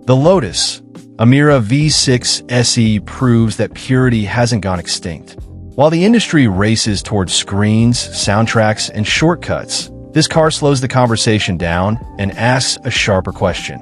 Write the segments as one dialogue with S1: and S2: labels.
S1: The Lotus Emira V6 SE proves that purity hasn't gone extinct. While the industry races towards screens, soundtracks, and shortcuts, this car slows the conversation down and asks a sharper question.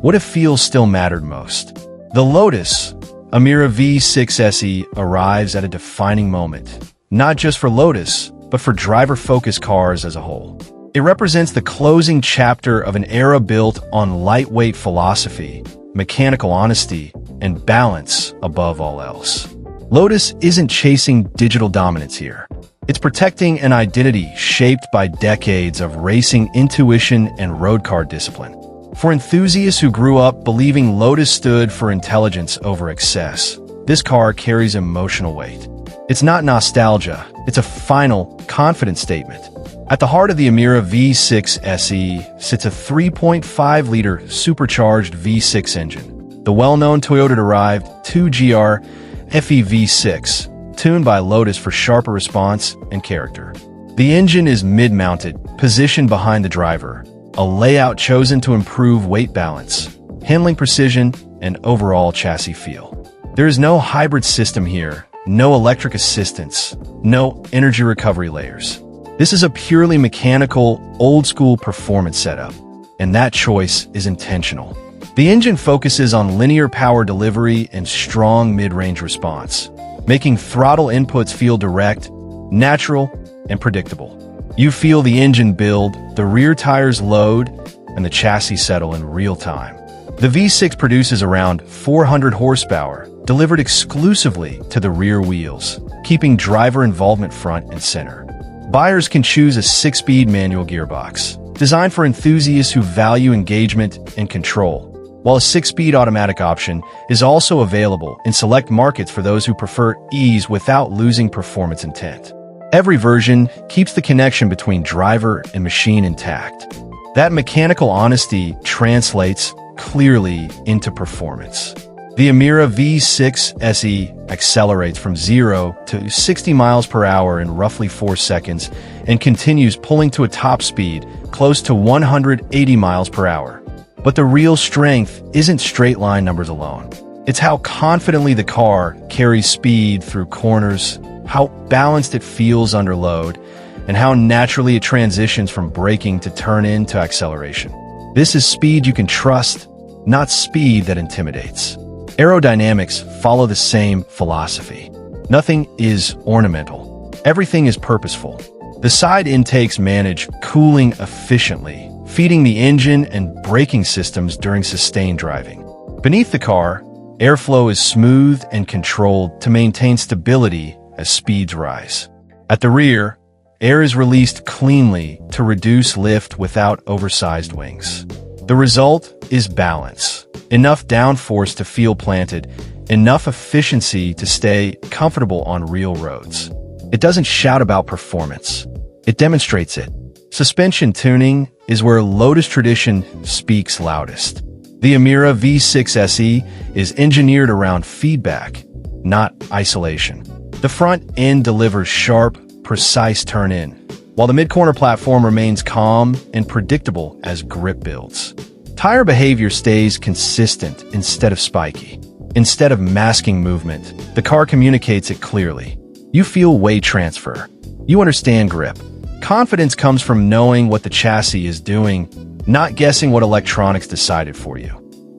S1: What if feels still mattered most? The Lotus Emira V6 SE arrives at a defining moment, not just for Lotus, but for driver-focused cars as a whole. It represents the closing chapter of an era built on lightweight philosophy, mechanical honesty, and balance above all else. Lotus isn't chasing digital dominance here. It's protecting an identity shaped by decades of racing intuition and road car discipline. For enthusiasts who grew up believing Lotus stood for intelligence over excess, this car carries emotional weight. It's not nostalgia, it's a final, confident statement. At the heart of the Emira V6 SE sits a 3.5-liter supercharged V6 engine, the well-known Toyota-derived 2GR FE V6, tuned by Lotus for sharper response and character. The engine is mid-mounted, positioned behind the driver, a layout chosen to improve weight balance, handling precision, and overall chassis feel. There is no hybrid system here, no electric assistance, no energy recovery layers. This is a purely mechanical, old-school performance setup, and that choice is intentional. The engine focuses on linear power delivery and strong mid-range response, making throttle inputs feel direct, natural, and predictable. You feel the engine build, the rear tires load, and the chassis settle in real time. The V6 produces around 400 horsepower, delivered exclusively to the rear wheels, keeping driver involvement front and center. Buyers can choose a 6-speed manual gearbox, designed for enthusiasts who value engagement and control, while a 6-speed automatic option is also available in select markets for those who prefer ease without losing performance intent. Every version keeps the connection between driver and machine intact. That mechanical honesty translates clearly into performance. The Emira V6 SE accelerates from 0 to 60 miles per hour in roughly 4 seconds and continues pulling to a top speed close to 180 miles per hour. But the real strength isn't straight-line numbers alone. It's how confidently the car carries speed through corners, how balanced it feels under load, and how naturally it transitions from braking to turn-in to acceleration. This is speed you can trust, not speed that intimidates. Aerodynamics follow the same philosophy. Nothing is ornamental. Everything is purposeful. The side intakes manage cooling efficiently, feeding the engine and braking systems during sustained driving. Beneath the car, airflow is smooth and controlled to maintain stability as speeds rise. At the rear, air is released cleanly to reduce lift without oversized wings. The result is balance. Enough downforce to feel planted, enough efficiency to stay comfortable on real roads. It doesn't shout about performance. It demonstrates it. Suspension tuning is where Lotus tradition speaks loudest. The Emira V6 SE is engineered around feedback, not isolation. The front end delivers sharp, precise turn-in, while the mid-corner platform remains calm and predictable as grip builds. Tire behavior stays consistent instead of spiky. Instead of masking movement, the car communicates it clearly. You feel weight transfer. You understand grip. Confidence comes from knowing what the chassis is doing, not guessing what electronics decided for you.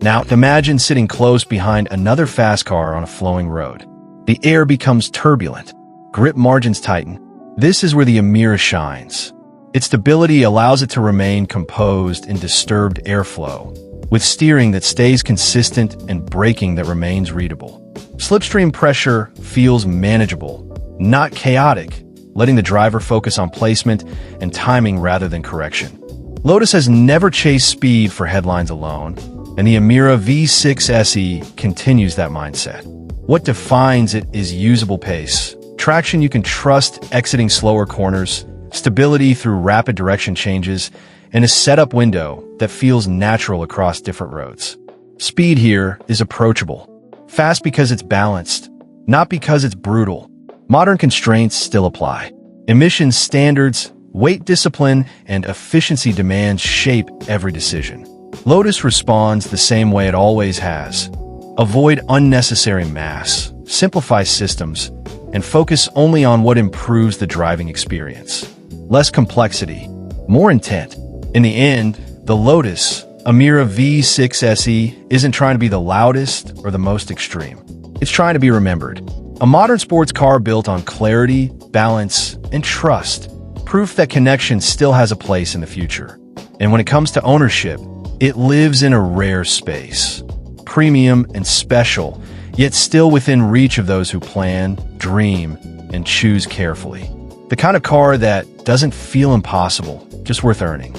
S1: Now, imagine sitting close behind another fast car on a flowing road. The air becomes turbulent. Grip margins tighten. This is where the Emira shines. Its stability allows it to remain composed in disturbed airflow, with steering that stays consistent and braking that remains readable. Slipstream pressure feels manageable, not chaotic, letting the driver focus on placement and timing rather than correction. Lotus has never chased speed for headlines alone, and the Emira V6 SE continues that mindset. What defines it is usable pace, traction you can trust exiting slower corners, stability through rapid direction changes, and a setup window that feels natural across different roads. Speed here is approachable. Fast because it's balanced, not because it's brutal. Modern constraints still apply. Emissions standards, weight discipline, and efficiency demands shape every decision. Lotus responds the same way it always has. Avoid unnecessary mass, simplify systems, and focus only on what improves the driving experience. Less complexity, more intent. In the end, the Lotus Emira V6 SE isn't trying to be the loudest or the most extreme. It's trying to be remembered. A modern sports car built on clarity, balance, and trust. Proof that connection still has a place in the future. And when it comes to ownership, it lives in a rare space. Premium and special, yet still within reach of those who plan, dream, and choose carefully. The kind of car that doesn't feel impossible, just worth earning.